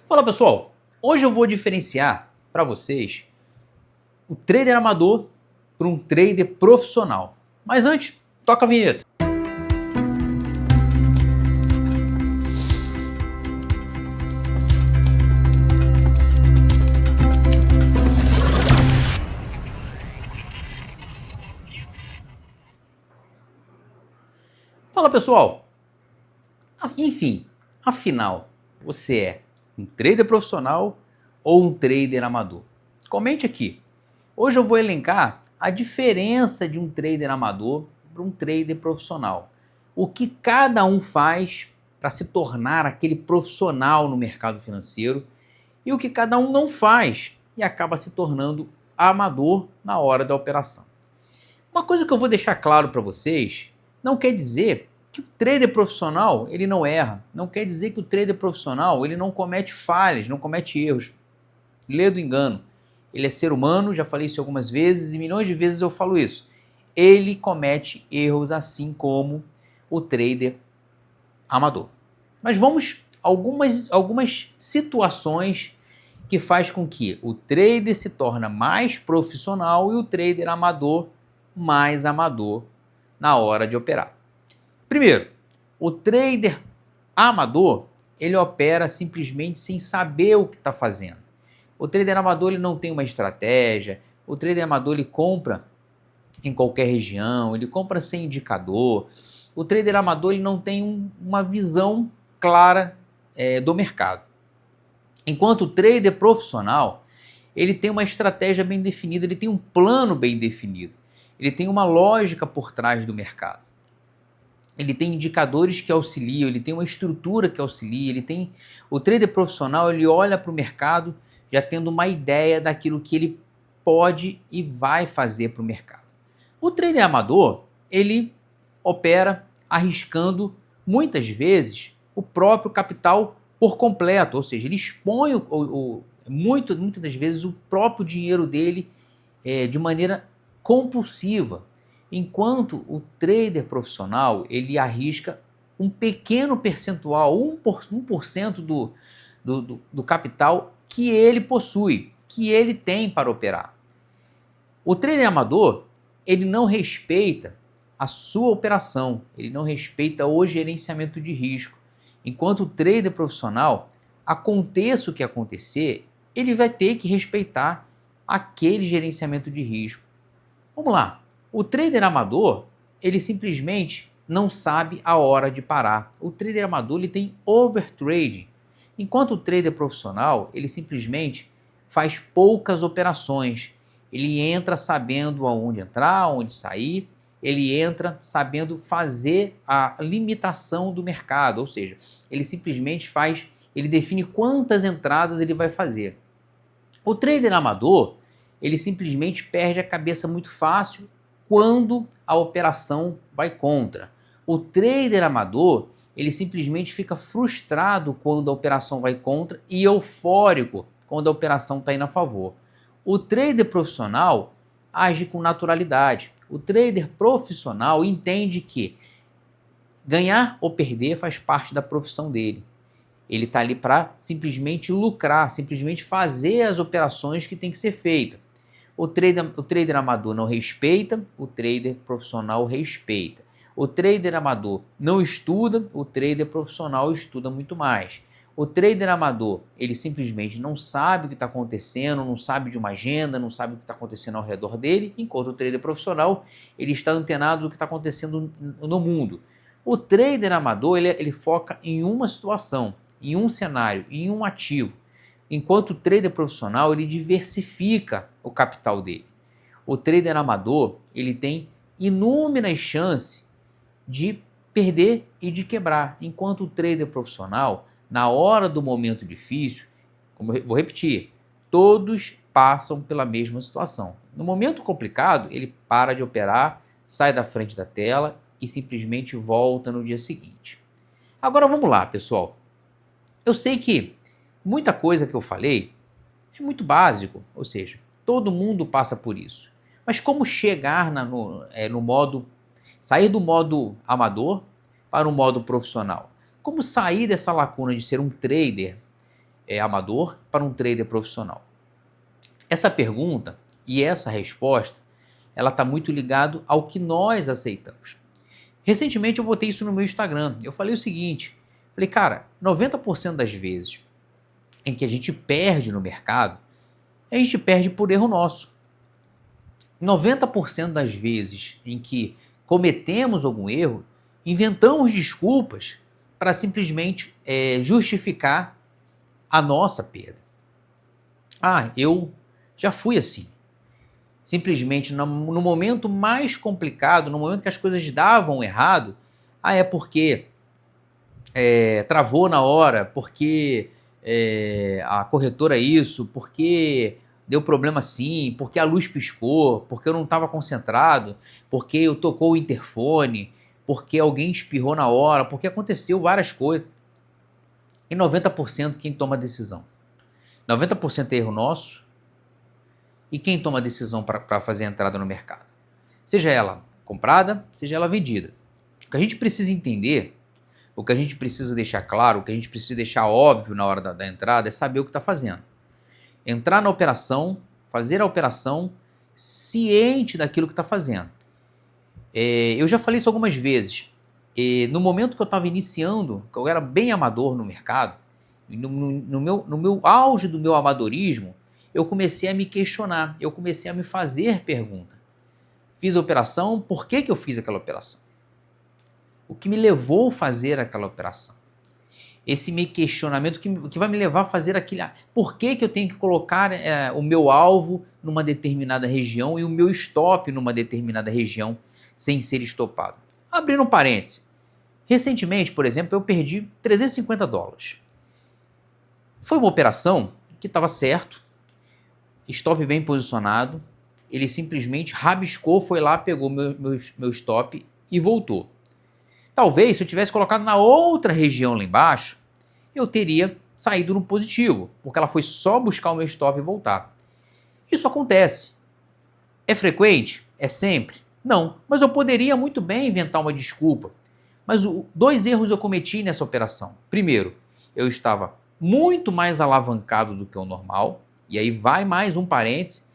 Fala pessoal, hoje eu vou diferenciar para vocês o trader amador para um trader profissional. Mas antes, toca a vinheta. Fala pessoal, enfim, afinal, você é um trader profissional ou um trader amador? Comente aqui. Hoje eu vou elencar a diferença de um trader amador para um trader profissional. O que cada um faz para se tornar aquele profissional no mercado financeiro e o que cada um não faz e acaba se tornando amador na hora da operação. Uma coisa que eu vou deixar claro para vocês, não quer dizer que o trader profissional ele não erra, não quer dizer que o trader profissional ele não comete falhas, não comete erros. Lê do engano. Ele é ser humano, já falei isso algumas vezes e milhões de vezes eu falo isso. Ele comete erros assim como o trader amador. Mas vamos a algumas situações que faz com que o trader se torne mais profissional e o trader amador mais amador na hora de operar. Primeiro, o trader amador ele opera simplesmente sem saber o que está fazendo. O trader amador ele não tem uma estratégia, o trader amador ele compra em qualquer região, ele compra sem indicador. O trader amador ele não tem uma visão clara do mercado. Enquanto o trader profissional, ele tem uma estratégia bem definida, ele tem um plano bem definido, ele tem uma lógica por trás do mercado. Ele tem indicadores que auxiliam, ele tem uma estrutura que auxilia, o trader profissional ele olha para o mercado já tendo uma ideia daquilo que ele pode e vai fazer para o mercado. O trader amador, ele opera arriscando muitas vezes o próprio capital por completo, ou seja, ele expõe muitas das vezes o próprio dinheiro dele de maneira compulsiva, enquanto o trader profissional ele arrisca um pequeno percentual, 1% do capital que ele possui, que ele tem para operar. O trader amador, ele não respeita a sua operação, ele não respeita o gerenciamento de risco. Enquanto o trader profissional, aconteça o que acontecer, ele vai ter que respeitar aquele gerenciamento de risco. Vamos lá, o trader amador, ele simplesmente não sabe a hora de parar. O trader amador ele tem overtrading. Enquanto o trader profissional, ele simplesmente faz poucas operações. Ele entra sabendo aonde entrar, aonde sair, ele entra sabendo fazer a limitação do mercado, ou seja, ele simplesmente ele define quantas entradas ele vai fazer. O trader amador, ele simplesmente perde a cabeça muito fácil quando a operação vai contra. O trader amador, ele simplesmente fica frustrado quando a operação vai contra e eufórico quando a operação está indo a favor. O trader profissional age com naturalidade. O trader profissional entende que ganhar ou perder faz parte da profissão dele. Ele está ali para simplesmente lucrar, simplesmente fazer as operações que tem que ser feitas. O trader amador não respeita, o trader profissional respeita. O trader amador não estuda, o trader profissional estuda muito mais. O trader amador, ele simplesmente não sabe o que está acontecendo, não sabe de uma agenda, não sabe o que está acontecendo ao redor dele, enquanto o trader profissional, ele está antenado do que está acontecendo no mundo. O trader amador, ele foca em uma situação, em um cenário, em um ativo, enquanto o trader profissional, ele diversifica o capital dele. O trader amador, ele tem inúmeras chances de perder e de quebrar, enquanto o trader profissional, na hora do momento difícil, como eu vou repetir, todos passam pela mesma situação. No momento complicado, ele para de operar, sai da frente da tela e simplesmente volta no dia seguinte. Agora vamos lá, pessoal. Eu sei que muita coisa que eu falei é muito básico, ou seja, todo mundo passa por isso. Mas como chegar no modo, sair do modo amador para o modo profissional? Como sair dessa lacuna de ser um trader amador para um trader profissional? Essa pergunta e essa resposta, ela está muito ligado ao que nós aceitamos. Recentemente eu botei isso no meu Instagram. Eu falei o seguinte, falei, cara, 90% das vezes em que a gente perde no mercado, a gente perde por erro nosso. 90% das vezes em que cometemos algum erro, inventamos desculpas para simplesmente justificar a nossa perda. Ah, eu já fui assim. Simplesmente no momento mais complicado, no momento que as coisas davam errado, é porque travou na hora, porque a corretora isso, porque deu problema assim, porque a luz piscou, porque eu não estava concentrado, porque eu tocou o interfone, porque alguém espirrou na hora, porque aconteceu várias coisas. E 90% quem toma a decisão? 90% é erro nosso. E quem toma a decisão para fazer a entrada no mercado? Seja ela comprada, seja ela vendida. O que a gente precisa entender, o que a gente precisa deixar claro, o que a gente precisa deixar óbvio na hora da entrada é saber o que está fazendo. Entrar na operação, fazer a operação ciente daquilo que está fazendo. Eu já falei isso algumas vezes. No momento que eu estava iniciando, que eu era bem amador no mercado, no meu auge do meu amadorismo, eu comecei a me questionar, eu comecei a me fazer pergunta. Fiz a operação, por que eu fiz aquela operação? O que me levou a fazer aquela operação? Esse meu questionamento que vai me levar a fazer aquilo. Por que eu tenho que colocar o meu alvo numa determinada região e o meu stop numa determinada região sem ser estopado? Abrindo um parêntese. Recentemente, por exemplo, eu perdi $350. Foi uma operação que estava certo, stop bem posicionado, ele simplesmente rabiscou, foi lá, pegou meu stop e voltou. Talvez, se eu tivesse colocado na outra região lá embaixo, eu teria saído no positivo, porque ela foi só buscar o meu stop e voltar. Isso acontece. É frequente? É sempre? Não, mas eu poderia muito bem inventar uma desculpa. Mas dois erros eu cometi nessa operação. Primeiro, eu estava muito mais alavancado do que o normal, e aí vai mais um parêntese.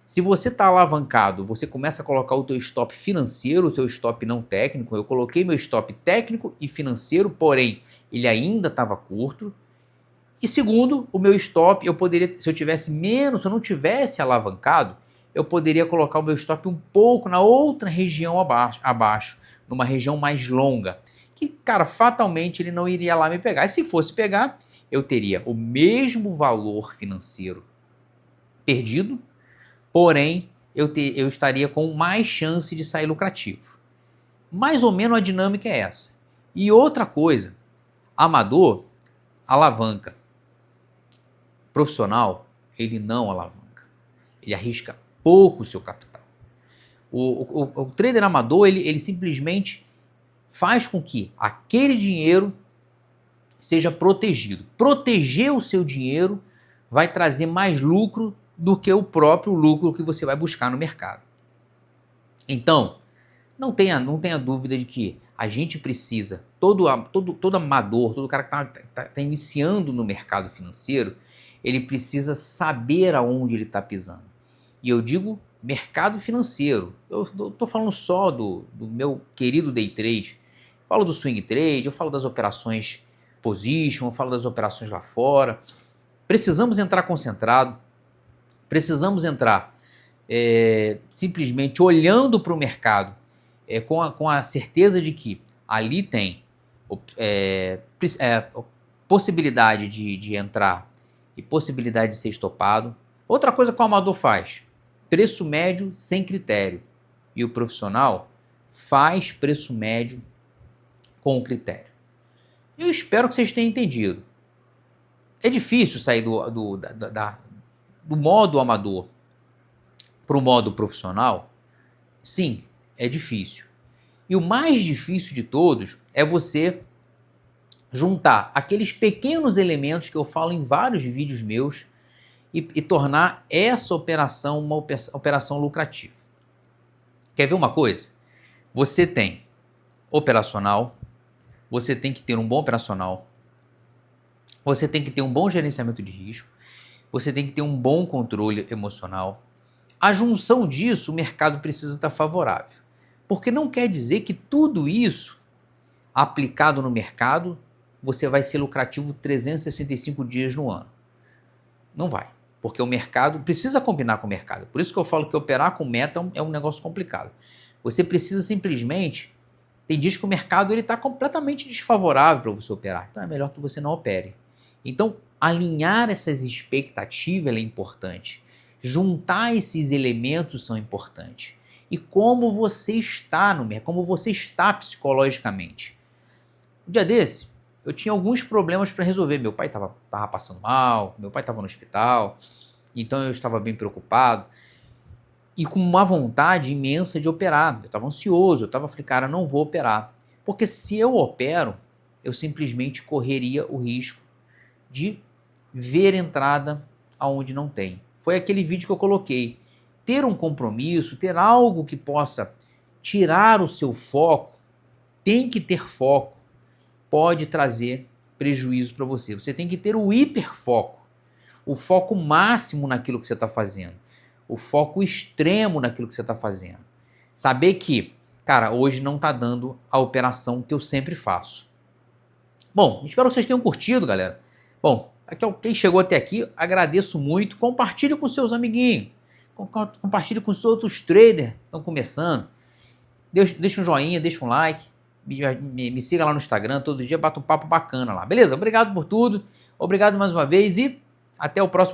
Se você está alavancado, você começa a colocar o teu stop financeiro, o teu stop não técnico. Eu coloquei meu stop técnico e financeiro, porém ele ainda estava curto. E segundo, o meu stop, eu poderia, se eu tivesse menos, se eu não tivesse alavancado, eu poderia colocar o meu stop um pouco na outra região abaixo, numa região mais longa, que, cara, fatalmente ele não iria lá me pegar. E se fosse pegar, eu teria o mesmo valor financeiro perdido, porém eu estaria com mais chance de sair lucrativo. Mais ou menos a dinâmica é essa. E outra coisa, amador alavanca. Profissional, ele não alavanca. Ele arrisca pouco o seu capital. O trader amador, ele simplesmente faz com que aquele dinheiro seja protegido. Proteger o seu dinheiro vai trazer mais lucro do que o próprio lucro que você vai buscar no mercado. Então, não tenha dúvida de que a gente precisa, todo amador, todo cara que está iniciando no mercado financeiro, ele precisa saber aonde ele está pisando. E eu digo mercado financeiro. Eu estou falando só do meu querido day trade. Falo do swing trade, eu falo das operações position, eu falo das operações lá fora. Precisamos entrar concentrado. Precisamos entrar simplesmente olhando para o mercado com a certeza de que ali tem possibilidade de entrar e possibilidade de ser estopado. Outra coisa que o amador faz, preço médio sem critério. E o profissional faz preço médio com critério. Eu espero que vocês tenham entendido. É difícil sair do modo amador para o modo profissional? Sim, é difícil. E o mais difícil de todos é você juntar aqueles pequenos elementos que eu falo em vários vídeos meus e tornar essa operação uma operação lucrativa. Quer ver uma coisa? Você tem operacional, você tem que ter um bom operacional, você tem que ter um bom gerenciamento de risco, você tem que ter um bom controle emocional. A junção disso, o mercado precisa estar favorável. Porque não quer dizer que tudo isso aplicado no mercado, você vai ser lucrativo 365 dias no ano. Não vai. Porque o mercado precisa combinar com o mercado. Por isso que eu falo que operar com meta é um negócio complicado. Você precisa simplesmente... Tem dias que o mercado está completamente desfavorável para você operar. Então é melhor que você não opere. Então, alinhar essas expectativas é importante. Juntar esses elementos são importantes. E como você está no mercado, como você está psicologicamente. Um dia desse, eu tinha alguns problemas para resolver. Meu pai estava passando mal, meu pai estava no hospital, então eu estava bem preocupado e com uma vontade imensa de operar. Eu estava ansioso, falei, cara, não vou operar. Porque se eu opero, eu simplesmente correria o risco de ver entrada aonde não tem. Foi aquele vídeo que eu coloquei. Ter um compromisso, ter algo que possa tirar o seu foco, tem que ter foco, pode trazer prejuízo para você. Você tem que ter o hiperfoco, o foco máximo naquilo que você está fazendo, o foco extremo naquilo que você está fazendo. Saber que, cara, hoje não está dando a operação que eu sempre faço. Bom, espero que vocês tenham curtido, galera. Bom, quem chegou até aqui, agradeço muito. Compartilhe com seus amiguinhos. Compartilhe com os outros traders que estão começando. Deixa um joinha, deixa um like. Me siga lá no Instagram. Todo dia bata um papo bacana lá. Beleza? Obrigado por tudo. Obrigado mais uma vez e até o próximo vídeo.